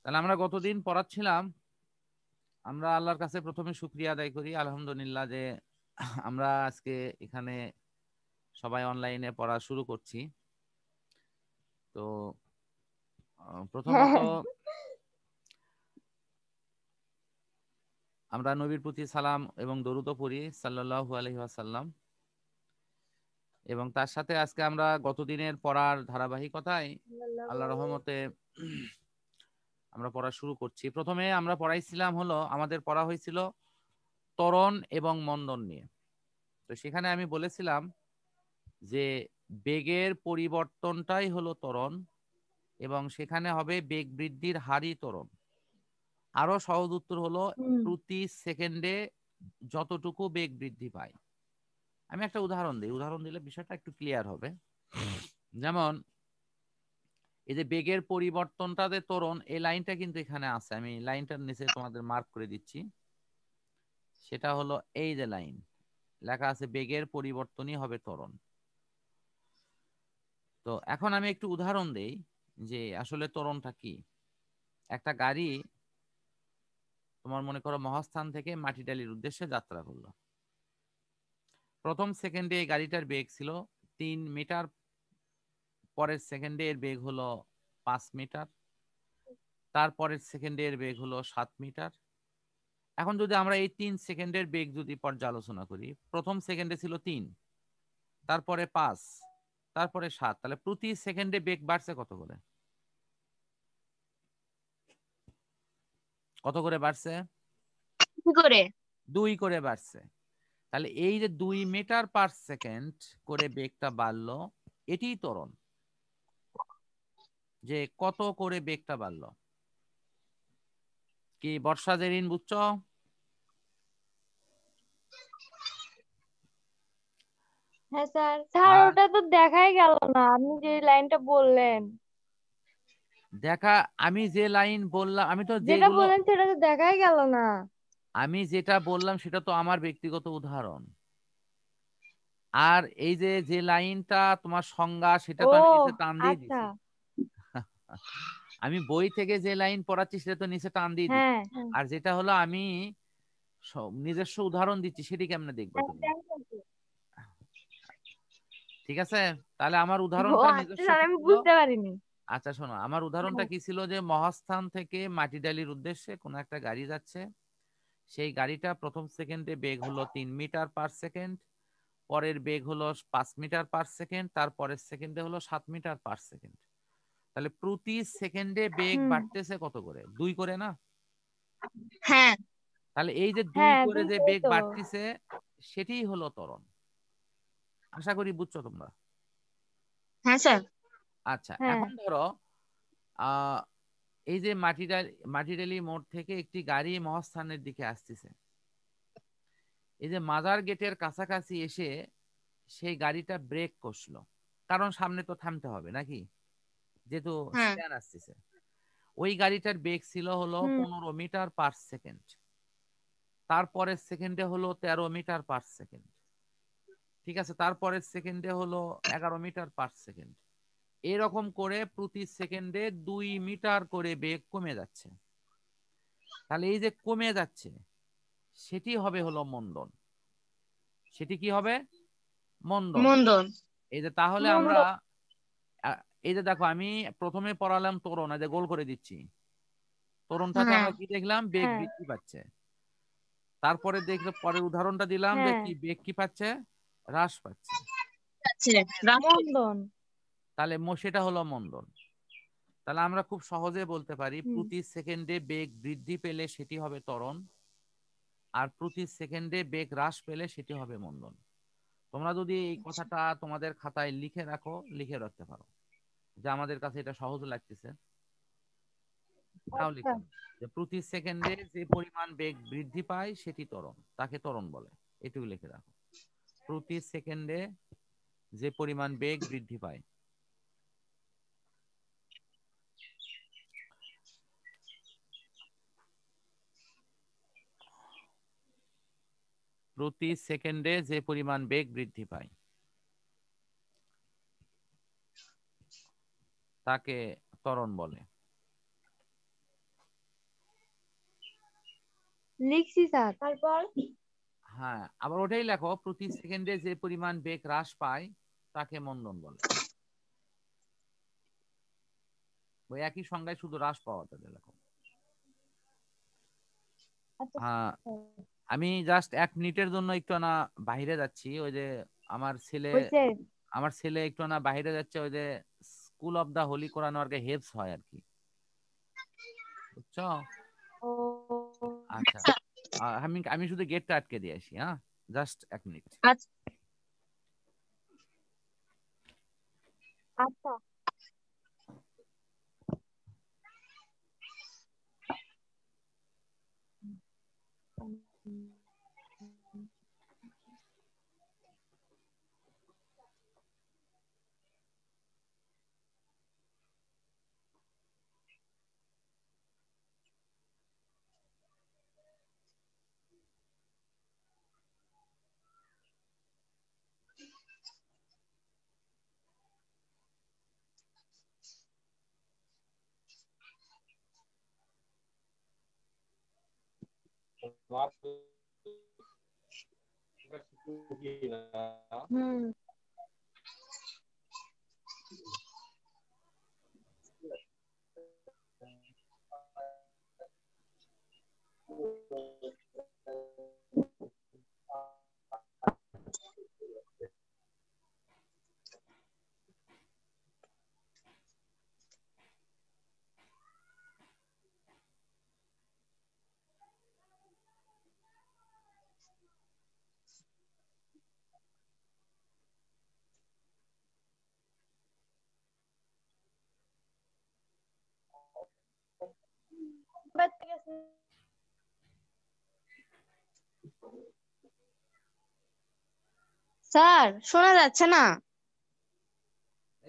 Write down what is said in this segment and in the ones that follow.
তাহলে আমরা গতদিন পড়াচ্ছিলাম, আমরা আল্লাহর কাছে প্রথমে শুকরিয়া আদায় করি আলহামদুলিল্লাহ যে আমরা আজকে এখানে সবাই অনলাইনে পড়া শুরু করছি। তো প্রথমত আমরা নবীর প্রতি সালাম এবং দরুদ পড়ি সাল্লাল্লাহু আলাইহি ওয়াসাল্লাম, এবং তার সাথে আজকে আমরা গতদিনের পড়ার ধারাবাহিকতায় আল্লাহ রহমতে আমরা পড়া শুরু করছি। প্রথমে আমরা পড়াইছিলাম হলো, আমাদের পড়া হয়েছিল ত্বরণ এবং মন্দন নিয়ে। তো সেখানে আমি বলেছিলাম যে বেগের পরিবর্তনটাই হলো ত্বরণ, এবং সেখানে হবে বেগ বৃদ্ধির হারই ত্বরণ। আরো সহজ উত্তর হলো প্রতি সেকেন্ডে যতটুকু বেগ বৃদ্ধি পায়। আমি একটা উদাহরণ দিই, উদাহরণ দিলে বিষয়টা একটু ক্লিয়ার হবে। যেমন এই যে বেগের পরিবর্তনটা যে ত্বরণ, এই লাইনটা কিন্তু এখানে আছে, আমি লাইনটার নিচে তোমাদের মার্ক করে দিচ্ছি। সেটা হলো এই যে লাইন লেখা আছে, বেগের পরিবর্তনই হবে ত্বরণ। তো এখন আমি একটু উদাহরণ দেই যে আসলে ত্বরণটা কি। একটা গাড়ি তোমার মনে করো মহাস্থান থেকে মাটিডালির উদ্দেশ্যে যাত্রা করলো। প্রথম সেকেন্ডে এই গাড়িটার বেগ ছিল 3 মিটার, পরের সেকেন্ডে এর বেগ হলো 5 মিটার, তারপরের সেকেন্ডে এর বেগ হলো 7 মিটার। এখন যদি আমরা এই 3 সেকেন্ডের বেগ যদি পর্যালোচনা করি, প্রথম সেকেন্ডে ছিল 3, তারপরে 5, তারপরে 7, তাহলে প্রতি সেকেন্ডে বেগ বাড়ছে কত করে? কত করে বাড়ছে? কি করে? 2 করে বাড়ছে। তাহলে এই যে 2 মিটার পার সেকেন্ড করে বেগটা বাড়লো, এটিই ত্বরণ। যে কত করে বেগটা বাড়লো, কি বর্ষা জেরিন বুঝছো? হ্যাঁ স্যার। স্যার আর ওটা তো দেখাই গেল না, আপনি যে লাইনটা বললেন। দেখা, আমি যে লাইন বললাম, আমি তো যেটা যেগুলো বললেন সেটা তো দেখাই গেল না। আমি যেটা বললাম সেটা তো আমার ব্যক্তিগত উদাহরণ। আর এই যে যে লাইনটা তোমার সংজ্ঞা, সেটা ও তো আমি নিচে টান দিয়ে আচ্ছা। দিছি। আমি বই থেকে যে লাইন পড়াচ্ছি সেটা তো নিচে টান দিয়ে দিচ্ছি। হ্যাঁ আর যেটা হলো আমি নিজস্ব উদাহরণ দিচ্ছি, সেটি কেমনে দেখবা হ্যাঁ, তুমি? দেখলাম তো। ঠিক আছে, তাহলে আমার ও উদাহরণটা আচ্ছা নিজস্ব স্যার, কি আমি ছিল? বুঝতে পারিনি। আচ্ছা শোনো, আমার উদাহরণটা হ্যাঁ। কি ছিল, যে মহাস্থান থেকে মাটিডালির উদ্দেশ্যে কোনো একটা গাড়ি যাচ্ছে। সেই গাড়িটা প্রথম সেকেন্ডে বেগ হলো 3 মিটার পার সেকেন্ড, পরের বেগ হলো 5 মিটার পার সেকেন্ড, তারপরের সেকেন্ডে হলো 7 মিটার পার সেকেন্ড। তাহলে প্রতি সেকেন্ডে বেগ হুম। বাড়তেছে কত করে? 2 করে না? হ্যাঁ তাহলে এই যে 2 হ্যাঁ, করে তুই যে কই বেগ তো। বাড়তিছে, সেটাই হলো ত্বরণ। আশা করি বুঝছো তোমরা। হ্যাঁ স্যার। আচ্ছা, হ্যাঁ। এখন ধরো আহ এই যে মাটিডালি মোড় থেকে একটি গাড়ি মহাস্থানের দিকে আসতেছে। এই যে মাজার গেটের কাছাকাছি এসে সেই গাড়িটা ব্রেক কষলো, কারণ সামনে তো থামতে হবে নাকি, যেহেতু হ্যাঁ। স্ট্যান্ড আসতেছে। ওই গাড়িটার বেগ ছিল হলো হুম। 15 মিটার পার সেকেন্ড, তারপরের সেকেন্ডে হলো 13 মিটার পার সেকেন্ড, ঠিক আছে, তারপরের সেকেন্ডে হলো 11 মিটার পার সেকেন্ড। এরকম করে প্রতি সেকেন্ডে 2 মিটার করে বেগ কমে যাচ্ছে। তাহলে এই যে কমে যাচ্ছে, সেটি হবে হলো মন্দন। সেটি কি হবে? মন্দন। মন্দন। এই যে তাহলে আমরা মন্দন। এই যে দেখো, আমি প্রথমে পড়ালাম ত্বরণ, এই যে গোল করে দিচ্ছি। ত্বরণটাতে হ্যাঁ আমরা কি দেখলাম? বেগ হ্যাঁ বৃদ্ধি পাচ্ছে। তারপরে দেখলে পরের উদাহরণটা দিলাম যে হ্যাঁ। কি বেগ কি পাচ্ছে? হ্রাস পাচ্ছে। আচ্ছা, রামচন্দ্র। মন্দন। তাহলে সেটা হলো মন্দন। তাহলে আমরা খুব সহজে বলতে পারি, হুম। প্রতি সেকেন্ডে বেগ বৃদ্ধি পেলে সেটি হবে ত্বরণ, আর প্রতি সেকেন্ডে বেগ হ্রাস পেলে সেটি হবে মন্দন। তোমরা যদি এই কথাটা তোমাদের খাতায় লিখে রাখো, লিখে রাখতে পারো যে আমাদের কাছে এটা সহজ লাগতেছে, তাও আচ্ছা। লিখলাম যে প্রতি সেকেন্ডে যে পরিমাণ বেগ বৃদ্ধি পায় সেটি ত্বরণ, তাকে ত্বরণ বলে। এটুকু লিখে রাখো, প্রতি সেকেন্ডে যে পরিমাণ বেগ বৃদ্ধি পায়। প্রতি সেকেন্ডে যে পরিমাণ বেগ বৃদ্ধি পায় তাকে ত্বরণ বলে। লিখছি স্যার। তারপর হ্যাঁ, আবার ওটাই লেখো, প্রতি সেকেন্ডে যে পরিমাণ বেগ হ্রাস পায় তাকে মন্দন বলে। ওই একই সংজ্ঞায়, শুধু হ্রাস পাওয়াটা লেখো। আচ্ছা আহ, স্যার। আমি জাস্ট 1 মিনিটের জন্য একটু না বাইরে যাচ্ছি, ওই যে আমার ছেলে হইছে। আমার ছেলে একটু না বাইরে যাচ্ছে, ওই যে স্কুল অফ দা হোলি কোরআন আর কি হেফজ হয় আর কি, বুঝছো? ও আচ্ছা, আমি আমি শুধু গেটটা আটকে দিয়ে আসি, হ্যাঁ, জাস্ট 1 মিনিট। আচ্ছা আচ্ছা। হুম। স্যার শোনা যাচ্ছে না।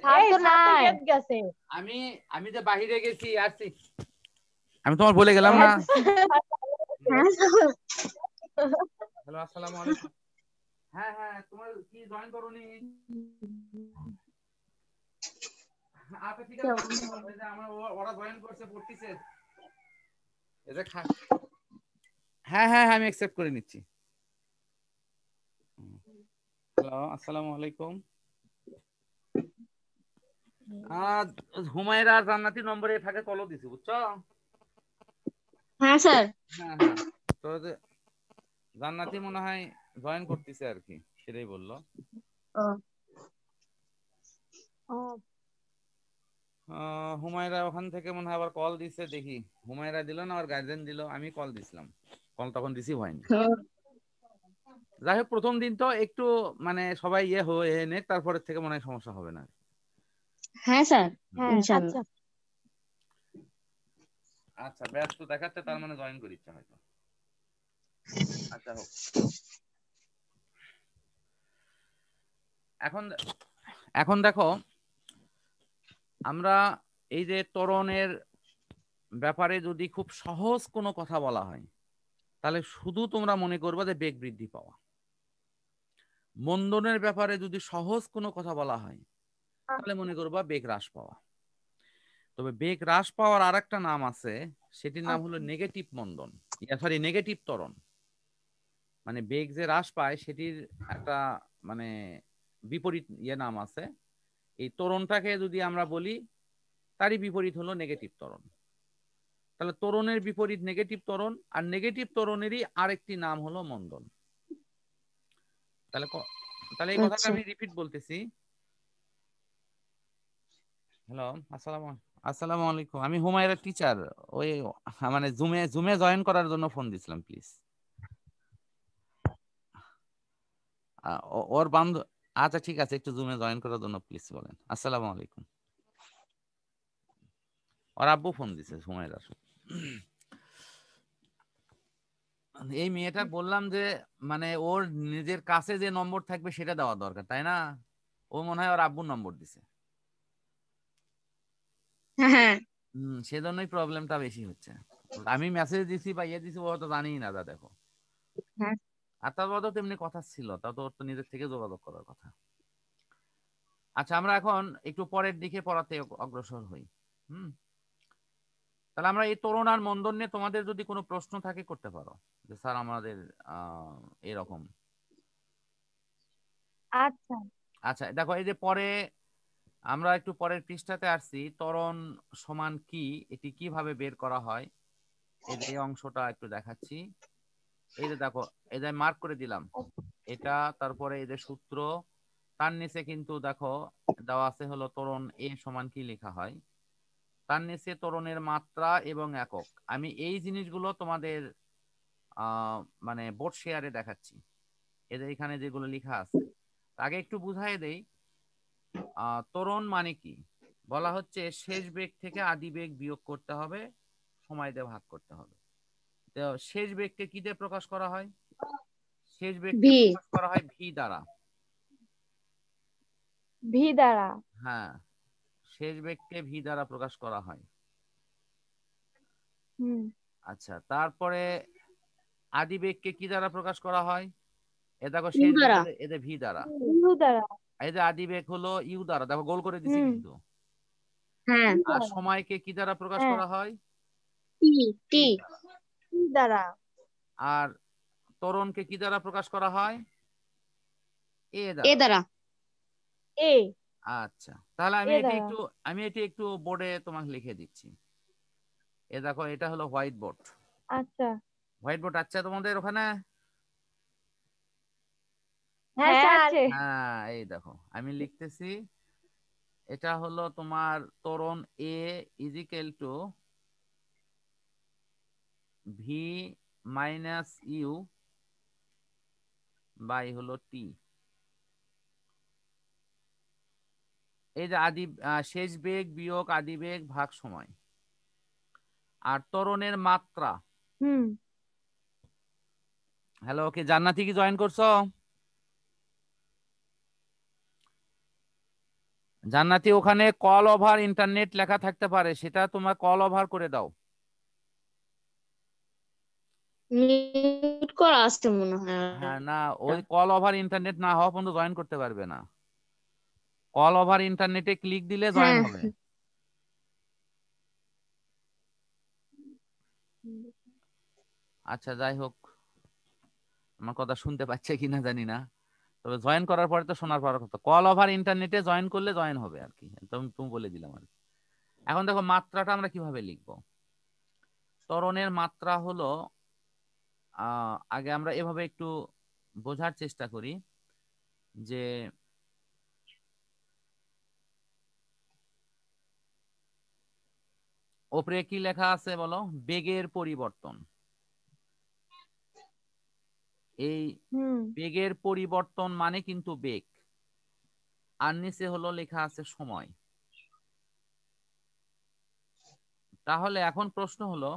স্যার এই তো স্যার তো নাই। গেট গেছে। আমি আমি যে বাহিরে গেছি আসছি, আমি তোমার বলে গেলাম না। হ্যাঁ স্যার। হ্যালো, আসসালামু আলাইকুম। হ্যাঁ হ্যাঁ, তোমার কি জয়েন করোনি? আচ্ছা ঠিক আছে, ওই যে আমার ওরা জয়েন করছে, পড়তিছে, এই যে হ্যাঁ হ্যাঁ হ্যাঁ, আমি অ্যাকসেপ্ট করে নিচ্ছি। হ্যালো, আসসালামু আলাইকুম। আহ হুমায়রা আর জান্নাতি নম্বরে থাকে কল দিছি, বুঝছো? হ্যাঁ স্যার। হ্যাঁ হ্যাঁ, তো যে জান্নাতি মনে হয় জয়েন করতেছে আর কি, সেটাই বললো। ও ও হুমায়রা ওখান থেকে মনে হয় আবার কল দিছে, দেখি। হুমায়রা দিল না, আর গার্জেন দিল, আমি কল দিছিলাম, কল তখন রিসিভ হয়নি। যাই হোক, প্রথম দিন তো একটু মানে সবাই ইয়ে হয়ে নে, তারপরের থেকে মনে হয় সমস্যা হবে না। হ্যাঁ স্যার। হ্যাঁ ইনশাআল্লাহ। আচ্ছা। আচ্ছা, ব্যস্ত দেখাচ্ছে, তার মানে জয়েন করিচ্ছে হয়তো। আচ্ছা হোক। এখন এখন দেখো, আমরা এই যে ত্বরণের ব্যাপারে যদি খুব সহজ কোনো কথা বলা হয়, তাহলে শুধু তোমরা মনে করবে যে বেগ বৃদ্ধি পাওয়া। মন্দনের ব্যাপারে যদি সহজ কোনো কথা বলা হয়, তাহলে মনে করবা বেগ হ্রাস পাওয়া। তবে বেগ হ্রাস পাওয়ার আর একটা নাম আছে, সেটির নাম হলো নেগেটিভ মন্দন, সরি নেগেটিভ ত্বরণ। মানে বেগ যে হ্রাস পায় সেটির একটা মানে বিপরীত নাম আছে। এই ত্বরণটাকে যদি আমরা বলি, তারই বিপরীত হলো নেগেটিভ ত্বরণ। তাহলে ত্বরণের বিপরীত নেগেটিভ ত্বরণ, আর নেগেটিভ ত্বরণেরই আরেকটি নাম হলো মন্দন। তাহলে তাহলে এই কথাটা আচ্ছা। আমি রিপিট বলতেছি। হ্যালো, আসসালামু আলাইকুম। আমি হুমায়রার টিচার। ওই মানে জুমে জুমে জয়েন করার জন্য ফোন দিছিলাম, প্লিজ। ওর বান্ধব। আচ্ছা ঠিক আছে, একটু জুমে জয়েন করার জন্য প্লিজ বলেন। আসসালামু আলাইকুম। ওর আব্বু ফোন দিছে হুমায়রার। এই মেয়েটা বললাম যে মানে ওর নিজের কাছে যে নম্বর থাকবে সেটা দেওয়া দরকার, তাই না? ও মনে হয় ওর আব্বুর নম্বর দিছে। হ্যাঁ সেজন্যই প্রবলেমটা বেশি হচ্ছে। আমি মেসেজ দিছি বা ইয়ে দিছি, ও হয়তো জানিই না। দেখো, হ্যাঁ। আর তার তো তেমনি কথা ছিল, তা তো ওর তো নিজের থেকে যোগাযোগ করার কথা। আচ্ছা, আমরা এখন একটু পরের দিকে পড়াতে অগ্রসর হই। হুম তাহলে আমরা এই ত্বরণ আর মন্দন নিয়ে তোমাদের যদি কোনো প্রশ্ন থাকে করতে পারো, যে স্যার আমাদের এরকম। আচ্ছা। আচ্ছা দেখো, এই যে পরে আমরা একটু পরের পৃষ্ঠাতে আসছি, ত্বরণ সমান কি, এটি কিভাবে বের করা হয়, এই যে এই অংশটা একটু দেখাচ্ছি। এই যে দেখো, এই যে মার্ক করে দিলাম এটা, তারপরে এই যে সূত্র, তার নিচে কিন্তু দেখো দেওয়া আছে হলো ত্বরণ এ সমান কি লেখা হয়, তার নিচে ত্বরণের মাত্রা এবং একক। আমি এই জিনিসগুলো তোমাদের আহ মানে বোর্ড শেয়ারে দেখাচ্ছি, এদের এখানে যেগুলো লেখা আছে। আগে একটু বুঝাই দেই, ত্বরণ মানে কি। বলা হচ্ছে শেষ বেগ থেকে আদি বেগ বিয়োগ করতে হবে, সময় দিয়ে ভাগ করতে হবে। তো শেষ বেগকে কি দিয়ে প্রকাশ করা হয়? শেষ বেগকে ভি। প্রকাশ করা হয় ভি দ্বারা। ভি দ্বারা। হ্যাঁ, শেষ বেগকে ভি দ্বারা প্রকাশ করা হয়। হুম। আচ্ছা, তারপরে আদি বেগকে কি দ্বারা প্রকাশ করা হয়? এ দেখো ইউ শেষ বেগ দ্বারা। এদের ভি দ্বারা। ইউ দ্বারা। এই যে আদি বেগ হলো ইউ দ্বারা, দেখো গোল করে দিছি হুম। কিন্তু। হ্যাঁ। আর সময়কে কি দ্বারা প্রকাশ হ্যাঁ। করা হয়? টি। টি টি। দ্বারা। টি দ্বারা। আর ত্বরণকে কি দ্বারা প্রকাশ করা হয়? এ এ দ্বারা। দ্বারা। এ। আচ্ছা, তাহলে এ দ্বারা। আমি এটি একটু বোর্ডে তোমাকে লিখে দিচ্ছি। এ দেখো, এটা হলো হোয়াইট বোর্ড। আচ্ছা। হোয়াইট বোর্ড আছে তোমাদের ওখানে? হ্যাঁ স্যার আছে। হ্যাঁ, এই দেখো আমি লিখতেছি। এটা হলো তোমার ত্বরণ a equal to v minus u by হলো টি। এই যে শেষ বেগ বিয়োগ আদি বেগ ভাগ সময়। আর ত্বরণের মাত্রা। হুম। হ্যালো, ওকে, জান্নাতি কি জয়েন করছো? জান্নাতি, ওখানে কল ওভার ইন্টারনেট লেখা থাকতে পারে, সেটা তোমার কল ওভার করে দাও। মিউট করা আছে মনে হয় হ্যাঁ, না, ওটা। ওই কল ওভার ইন্টারনেট না হওয়া পর্যন্ত জয়েন করতে পারবে না। কল ওভার ইন্টারনেটে ক্লিক দিলে জয়েন হ্যাঁ। হবে। আচ্ছা, যাই হোক, আমার কথা শুনতে পাচ্ছে কিনা জানি না, তবে জয়েন করার পরে তো শোনার পর কথা, কল ওভার ইন্টারনেটে জয়েন করলে জয়েন হবে আর কি, তুমি তুমি বলে দিলাম আর কি। এখন দেখো মাত্রাটা আমরা কিভাবে লিখবো। ত্বরণের মাত্রা হলো, আগে আমরা এভাবে একটু বোঝার চেষ্টা করি যে ওপরে কি লেখা আছে বলো, বেগের পরিবর্তন। এই হুম। বেগের পরিবর্তন মানে কিন্তু বেগ, আর নিচে হলো লেখা আছে সময়। তাহলে এখন প্রশ্ন হলো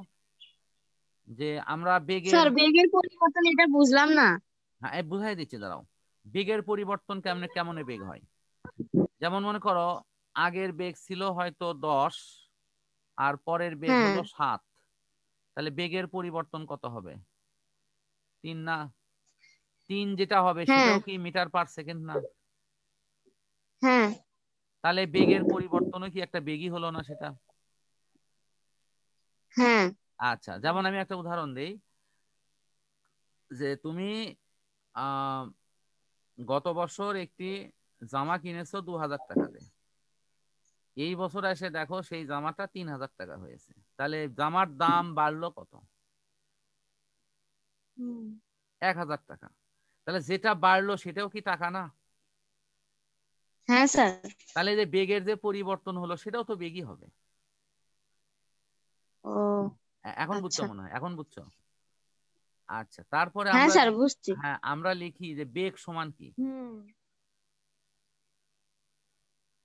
যে আমরা বেগের, স্যার বেগের পরিবর্তন এটা বুঝলাম না। হ্যাঁ বুঝাই দিচ্ছি, দাঁড়াও। বেগের পরিবর্তন কেমনে কেমনে বেগ হয়, যেমন মনে করো আগের বেগ ছিল হয়তো 10, আর পরের বেগ হ্যাঁ। হলো 7, তাহলে বেগের পরিবর্তন কত হবে? 3 না? 3 যেটা হবে হ্যাঁ। সেটাও কি মিটার পার সেকেন্ড না? হ্যাঁ। তাহলে বেগের পরিবর্তনও কি একটা বেগই হলো না সেটা? হ্যাঁ। আচ্ছা, যেমন আমি একটা উদাহরণ দেই, যে তুমি আহ গত বছর একটি জামা কিনেছো 2000 টাকা দিয়ে, এই বছর এসে দেখো সেই জামাটা 3000 টাকা হয়েছে, তাহলে জামার দাম বাড়লো কত? হুম। 1000 টাকা। তাহলে যেটা বাড়লো সেটাও কি টাকা না? হ্যাঁ স্যার। তাহলে যে বেগের যে পরিবর্তন হলো সেটাও তো বেগই হবে। ও এখন বুঝছো আচ্ছা। মনে হয়, এখন বুঝছো? আচ্ছা, তারপরে হ্যাঁ আমরা, স্যার বুঝছি। হ্যাঁ আমরা লিখি যে বেগ সমান কি। হুম।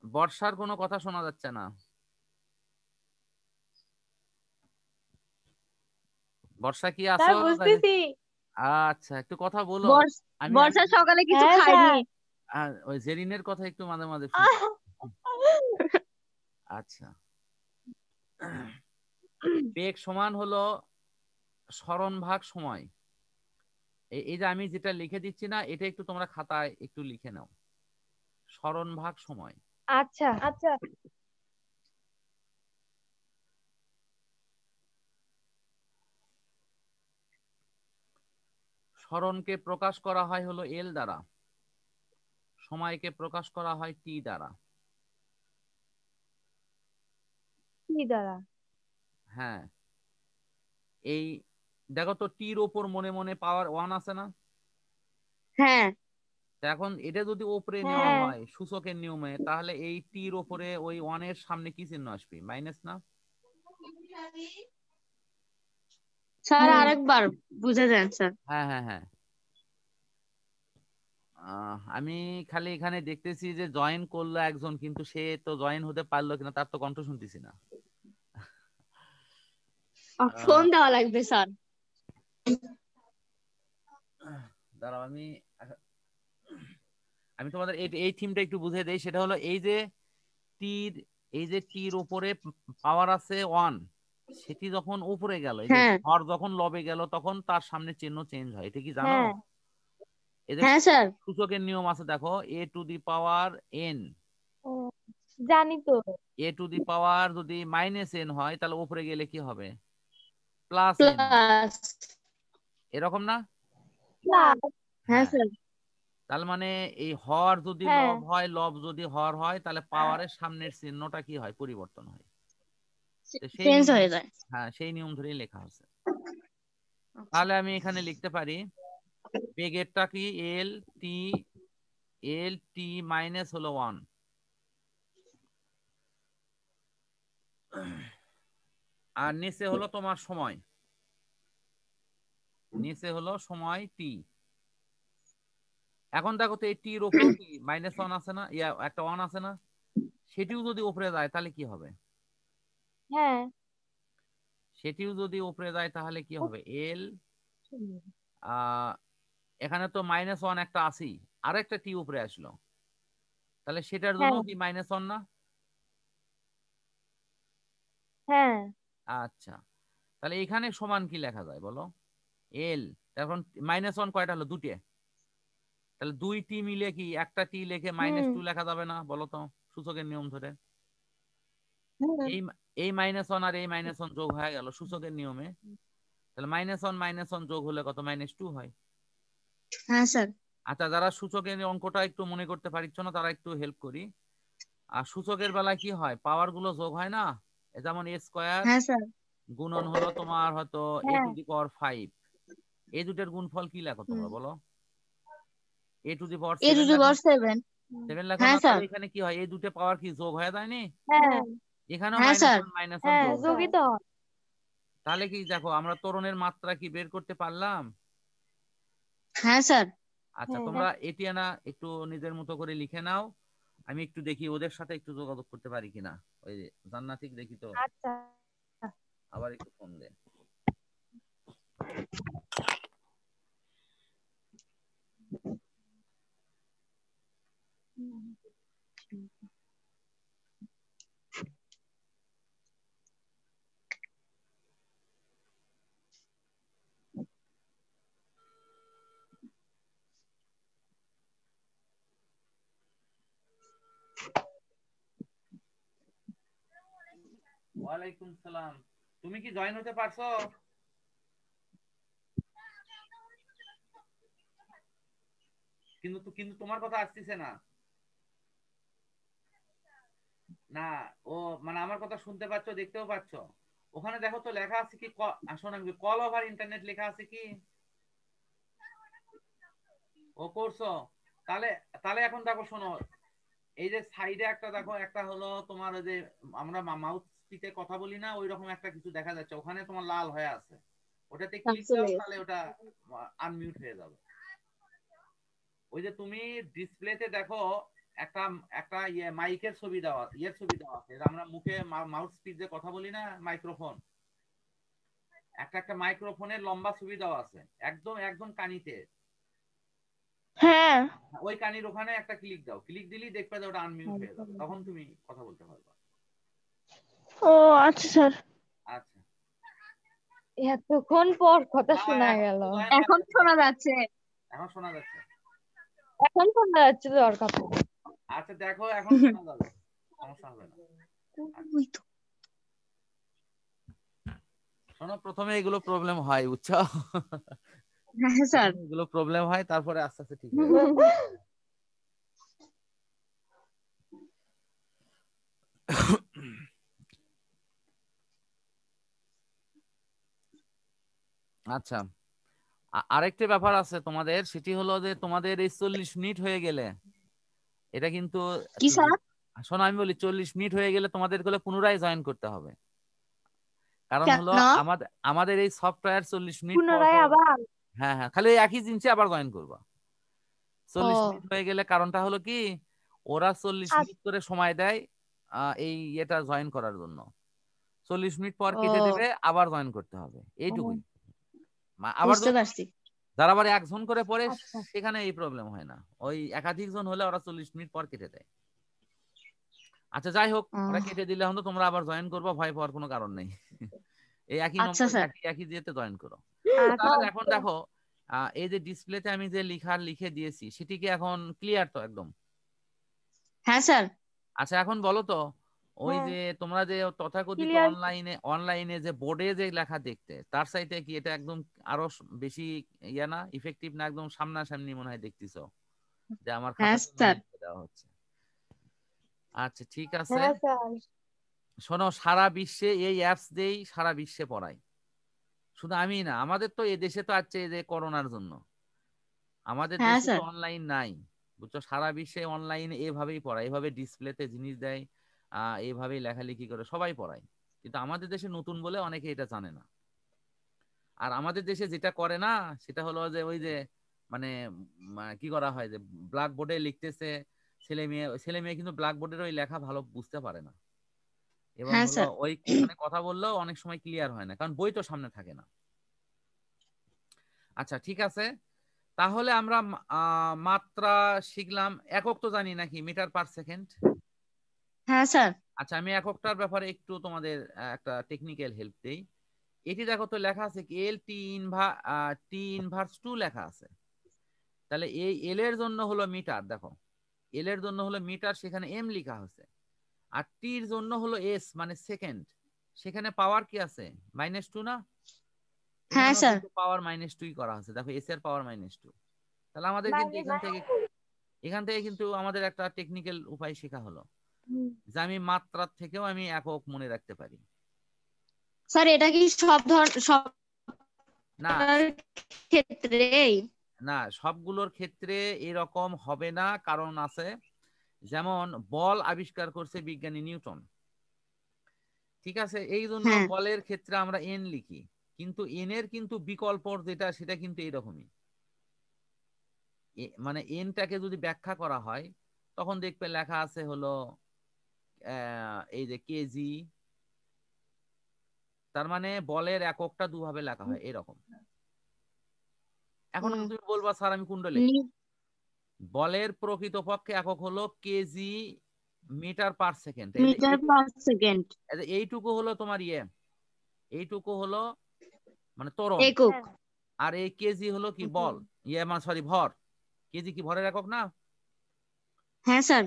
বর্ষার কোনো কথা শোনা যাচ্ছে না। বর্ষা কি স্যার আছো নাকি? বুঝতেছি। আচ্ছা, একটু কথা বলো। আমি বর্ষা সকালে কিছু হ্যাঁ হ্যাঁ, খাইনি। স্যার। ওই জেরিনের কথা একটু মাঝে মাঝে শুনতে। আচ্ছা, বেগ সমান হলো সরণ ভাগ সময়। এই যে আমি যেটা লিখে দিচ্ছি না, এটা একটু তোমরা খাতায় একটু লিখে নাও, সরণ ভাগ সময়। আচ্ছা। আচ্ছা। স্মরণকে প্রকাশ করা হয় হলো এল দ্বারা, সময়কে প্রকাশ করা হয় টি দ্বারা। কি দ্বারা? হ্যাঁ, এই দেখো তো টির ওপর মনে মনে পাওয়ার 1 আছে না? হ্যাঁ তা এখন এটা যদি ওপরে নেওয়া হ্যাঁ হয় সূচকের নিয়মে, তাহলে এই টির ওপরে ওই 1 এর সামনে কি চিহ্ন আসবে? মাইনাস না? স্যার, আরেকবার বুঝে দেন স্যার। হ্যাঁ হ্যাঁ হ্যাঁ। আমি খালি এখানে দেখতেছি যে জয়েন করলো একজন, কিন্তু সে তো জয়েন হতে পারলো কিনা তার তো কণ্ঠ শুনতেছি না। ফোন আহ, দেওয়া লাগবে স্যার। দাঁড়াও, আমি তোমাদের এই এই থিমটা একটু বুঝিয়ে দেই। সেটা হলো টির এই যে টির উপরে পাওয়ার আছে 1, সেটি যখন উপরে গেল, এই যে হ্যাঁ ভর যখন লবে গেল, তখন তার সামনে চিহ্ন চেঞ্জ হয়। এটা কি জানো? হ্যাঁ এদের হ্যাঁ স্যার। সূচকের নিয়ম আছে, দেখো এ টু দি পাওয়ার এন, ও, জানি তো। এ টু দি পাওয়ার যদি মাইনাস এন হয় তাহলে উপরে গেলে কি হবে? প্লাস এন হবে, প্লাস। এরকম না? প্লাস। হ্যাঁ হ্যাঁ, স্যার। তার মানে এই হর যদি হ্যাঁ লব হয়, লব যদি হর হয়, তাহলে পাওয়ারের সামনের চিহ্নটা কি হয়? পরিবর্তন হয়। তো সেই চেঞ্জ নিয়ম, হয়ে যায়। হ্যাঁ সেই নিয়ম ধরেই লেখা আছে। তাহলে আমি এখানে লিখতে পারি বেগেরটা কি? এল টি, এল টি মাইনাস হলো 1, আর নিচে হলো তোমার সময়, নিচে হলো সময় টি। এখন দেখো তো এই টির উপরেও কি -1 আছে না, ইয়া একটা 1 আছে না? সেটিও যদি উপরে যায় তাহলে কি হবে? হ্যাঁ সেটিও যদি উপরে যায় তাহলে কি হবে? এল আহ এখানে তো -1 একটা আছেই, আর একটা টি উপরে আসলো, তাহলে সেটার জন্য হ্যাঁ কি -1 না? হ্যাঁ আচ্ছা, তাহলে এখানে সমান কি লেখা যায় বলো? এল, এখন -1 কয়টা হলো? দুটো, তাহলে 2 টি মিলে কি একটা টি লিখে হুম -2 লেখা যাবে না বলো তো, সূচকের নিয়ম ধরে? হুম এই এই -1 আর এই -1 যোগ হয়ে গেল সূচকের নিয়মে, তাহলে -1 যোগ হলে কত? -2 হয়। হ্যাঁ স্যার। আচ্ছা, যারা সূচকের অঙ্কটা একটু মনে করতে পারছো না তারা একটু হেল্প করি। আর সূচকের বেলায় কি হয়? পাওয়ার গুলো যোগ হয় না? যেমন এ স্কোয়ার হ্যাঁ স্যার। গুণন হলো তোমার হয়তো এ হ্যাঁ টু দি পাওয়ার 5, এই দুটোর গুণফল কি লেখো হুম। তোমরা বলো? এ to the power A two 7 দি লেখো, পাওয়ার 7। 7 লেখো হ্যাঁ না? স্যার। তাহলে এখানে কি হয়? এই দুটো পাওয়ার কি যোগ হয়ে যায়নি? হ্যাঁ এখানেও হ্যাঁ স্যার। -1 হ্যাঁ যোগ হয়ে যোগই যায়। তো হয়। তাহলে কি দেখো আমরা ত্বরণের মাত্রা কি বের করতে পারলাম? হ্যাঁ স্যার। আচ্ছা, হ্যাঁ তোমরা এটি না একটু নিজের মতো করে লিখে নাও। আমি একটু দেখি ওদের সাথে একটু যোগাযোগ করতে পারি কিনা। ওই জান্নাতিক দেখি তো, আচ্ছা। আবার একটু ফোন দে। ওয়ালাইকুম সালাম। তুমি কি জয়েন হতে পারছো? কিন্তু তোমার কথা আসতেছে না। না, ও মানে আমার কথা শুনতে পাচ্ছ, দেখতেও পাচ্ছ? ওখানে দেখো তো লেখা আছে কি, শোনা, কল ওভার ইন্টারনেট লেখা আছে কি? ও করছো? তাহলে তাহলে এখন দেখো শোনো, এই যে সাইডে একটা দেখো, একটা হলো তোমার ওই যে আমরা মাউথ স্পিকে কথা বলি না, ওই রকম একটা কিছু দেখা যাচ্ছে, ওখানে তোমার লাল হয়ে আছে, ওটাতে ক্লিক চলে দাও, গেছে। তাহলে ওটা আনমিউট হয়ে যাবে। ওই যে তুমি ডিসপ্লেতে দেখো একটা একটা ইয়ে মাইকের ছবি দেওয়া, ইয়ের ছবি দেওয়া আছে, এটা আমরা মুখে মাউথ স্পিক যে কথা বলি না, মাইক্রোফোন, একটা একটা মাইক্রোফোনের লম্বা ছবি দেওয়া আছে, একদম একদম কানিতে। হ্যাঁ ওই কানির ওখানে একটা ক্লিক দাও, ক্লিক দিলেই দেখবে যে ওটা আনমিউট হয়ে যাবে, তখন তুমি কথা বলতে পারবে। ও আচ্ছা স্যার, আচ্ছা, এতক্ষণ পর কথা হ্যাঁ শোনা এখন গেল। তো জয়েন হয়ে এখন গেছে, শোনা যাচ্ছে। এখন শোনা যাচ্ছে। এখন শোনা যাচ্ছে তো ওর কথা। আচ্ছা দেখো, এখন শোনা যাবে, সমস্যা হবে না। আচ্ছা, ওই তো। শোনো, প্রথমে এগুলো প্রবলেম হয় বুঝছো? হ্যাঁ স্যার। এগুলো প্রবলেম হয়, তারপরে আস্তে আস্তে ঠিক হয়ে যাবে। আচ্ছা, আরেকটি ব্যাপার আছে তোমাদের, সেটি হলো যে তোমাদের এই 40 মিনিট হয়ে গেলে এটা কিন্তু কি স্যার? শোনো আমি বলি, 40 মিনিট হয়ে গেলে তোমাদের গুলো পুনরায় জয়েন করতে হবে। কারণ হলো কেন? আমাদের আমাদের এই সফটওয়্যার 40 মিনিট পর পুনরায় পর, আবার? হ্যাঁ হ্যাঁ, খালি ওই একই জিনিসে আবার জয়েন করবা। 40 মিনিট ও হয়ে গেলে কারণটা হলো কি, ওরা 40 মিনিট আচ্ছা। করে সময় দেয় এই এটা জয়েন করার জন্য। 40 মিনিট পর কেটে দেবে, ও আবার জয়েন করতে হবে, এইটুকুই। আবার বুঝতে পারছি। যারা আবার একজন করে পড়ে আচ্ছা। সেখানে এই প্রবলেম হয় না, ওই একাধিক জন হলে ওরা 40 মিনিট পর কেটে দেয়। আচ্ছা যাই হোক, ওরা ও, কেটে দিলে হয়তো তোমরা আবার জয়েন করবো, ভয় পাওয়ার কোনো কারণ নেই। এই একই আচ্ছা নম্বর, স্যার। একই একই যেতে জয়েন করো। আচ্ছা। তাহলে এখন দেখো, এই যে ডিসপ্লেতে আমি যে লিখে দিয়েছি সেটি কি এখন ক্লিয়ার তো একদম? হ্যাঁ স্যার। আচ্ছা এখন বলো তো, ওই হ্যাঁ, যে তোমরা যে তথাকথিত ক্লিয়ার। অনলাইনে যে বোর্ডে যে লেখা দেখতে, তার চাইতে কি এটা একদম আরো বেশি ইয়া না, ইফেক্টিভ না, একদম সামনাসামনি মনে হয় দেখতেছো যে আমার হ্যাঁ খাতাতে মনে স্যার। হয় লিখে দেওয়া হচ্ছে? আচ্ছা ঠিক আছে। হ্যাঁ স্যার। শোনো, সারা বিশ্বে এই অ্যাপস দিয়েই সারা বিশ্বে পড়ায়, শুধু আমি না, আমাদের তো এই দেশে তো আছে এই যে করোনার জন্য আমাদের হ্যাঁ দেশে তো স্যার। অনলাইন নাই, বুঝছো? সারা বিশ্বে অনলাইনে এভাবেই পড়ায়, এভাবে ডিসপ্লেতে জিনিস দেয়, এভাবেই লেখালেখি করে সবাই পড়ায়। কিন্তু আমাদের দেশে নতুন বলে অনেকে এটা জানে না। আর আমাদের দেশে যেটা করে না, সেটা হলো যে ওই যে মানে কি করা হয় যে ব্ল্যাকবোর্ডে লিখতেছে, ছেলে মেয়ে কিন্তু ব্ল্যাকবোর্ডের ওই লেখা ভালো বুঝতে পারে না, এবং হ্যাঁ হলো স্যার। ওই ওখানে কথা বললেও অনেক সময় ক্লিয়ার হয় না, কারণ বই তো সামনে থাকে না। আচ্ছা ঠিক আছে, তাহলে আমরা মাত্রা শিখলাম। একক তো জানি নাকি, মিটার পার সেকেন্ড? হ্যাঁ স্যার। আচ্ছা আমি এককটার ব্যাপারে একটু তোমাদের একটা টেকনিক্যাল হেল্প দেই। এটি দেখো তো লেখা আছে কি, টি ইনভার্স 2 লেখা আছে। তাহলে এই এল এর জন্য হলো মিটার, দেখো এল এর জন্য হলো মিটার, সেখানে এম লেখা হচ্ছে। আর টির জন্য হলো এস মানে সেকেন্ড, সেখানে পাওয়ার কি আছে, -2 না? হ্যাঁ এখানেও স্যার। কিন্তু পাওয়ার -2 করা হচ্ছে, দেখো এস এর পাওয়ার -2। তাহলে আমাদের কিন্তু মাইনাস। এখান থেকে কিন্তু আমাদের একটা টেকনিক্যাল উপায় শেখা হলো যে আমি মাত্রার থেকেও আমি একক মনে রাখতে পারি। স্যার এটা কি সব না ক্ষেত্রেই? না, সবগুলোর ক্ষেত্রে এরকম হবে না, কারণ আছে। যেমন বল আবিষ্কার করছে বিজ্ঞানী নিউটন, ঠিক আছে, এই জন্য হ্যাঁ। বলের ক্ষেত্রে আমরা এন লিখি, কিন্তু এন এর কিন্তু বিকল্প যেটা সেটা কিন্তু এরকমই। মানে এনটাকে যদি ব্যাখ্যা করা হয়, তখন দেখবে লেখা আছে হলো এই যে কেজি, তার মানে বলের এককটা দুভাবে লেখা হয় এরকম। এখন হুম। তুমি বলবা স্যার আমি কোনটা লিখবো? বলের প্রকৃতপক্ষে একক হলো কেজি মিটার পার সেকেন্ড। এই যে মিটার পার সেকেন্ড। এইটুকু হলো তোমার এইটুকু হলো মানে ত্বরণ। একক। আর এই কেজি হলো কি বল, মানে সরি ভর। কেজি কি ভরের একক না? হ্যাঁ স্যার।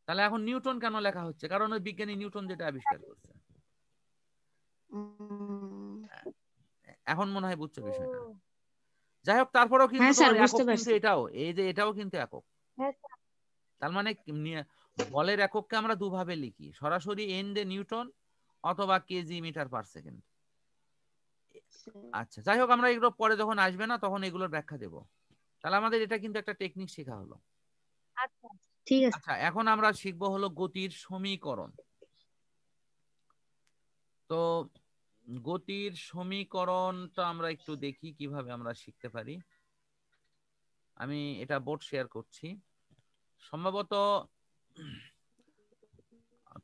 তাহলে এখন নিউটন কেন লেখা হচ্ছে, কারণ ওই বিজ্ঞানী নিউটন যেটা আবিষ্কার করছে। এখন মনে হয় বুঝছো বিষয়টা? যাই হোক, তারপরেও কিন্তু হ্যাঁ স্যার তোমার বুঝতে একক কিন্তু পারছি। এটাও, এই যে এটাও কিন্তু একক। হ্যাঁ তার মানে বলের একককে আমরা দুভাবে লিখি, সরাসরি এন দে নিউটন অথবা কেজি মিটার পার সেকেন্ড। আচ্ছা যাই হোক, আমরা এগুলো পরে যখন আসবে না তখন এগুলোর ব্যাখ্যা দেব। তাহলে আমাদের এটা কিন্তু একটা টেকনিক শেখা হলো। আচ্ছা। ঠিক আছে। আচ্ছা এখন আমরা শিখবো হলো গতির সমীকরণ। তো গতির সমীকরণটা আমরা একটু দেখি কিভাবে আমরা শিখতে পারি। আমি এটা বোর্ড শেয়ার করছি। সম্ভবত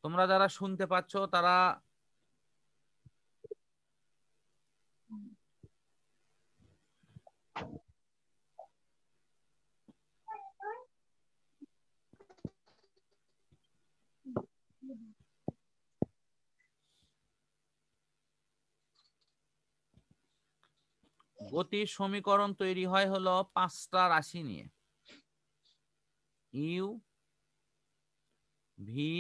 তোমরা যারা শুনতে পাচ্ছ তারা গতির সমীকরণ তৈরি হয় হলো 5টা রাশি নিয়ে, ইউ ভি।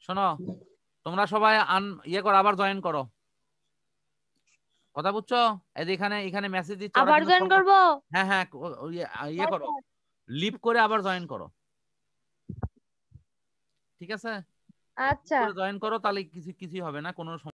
শোনো তোমরা সবাই ইয়ে করো, আবার জয়েন করো। কথা বুঝছো? এই যে এখানে এখানে মেসেজ দিচ্ছে, ওরা আবার কিন্তু জয়েন করবো? হ্যাঁ হ্যাঁ ইয়ে করো, লিভ করে আবার জয়েন করো, ঠিক আছে? আচ্ছা। করে জয়েন করো, তাহলে কিছুই হবে না, কোনো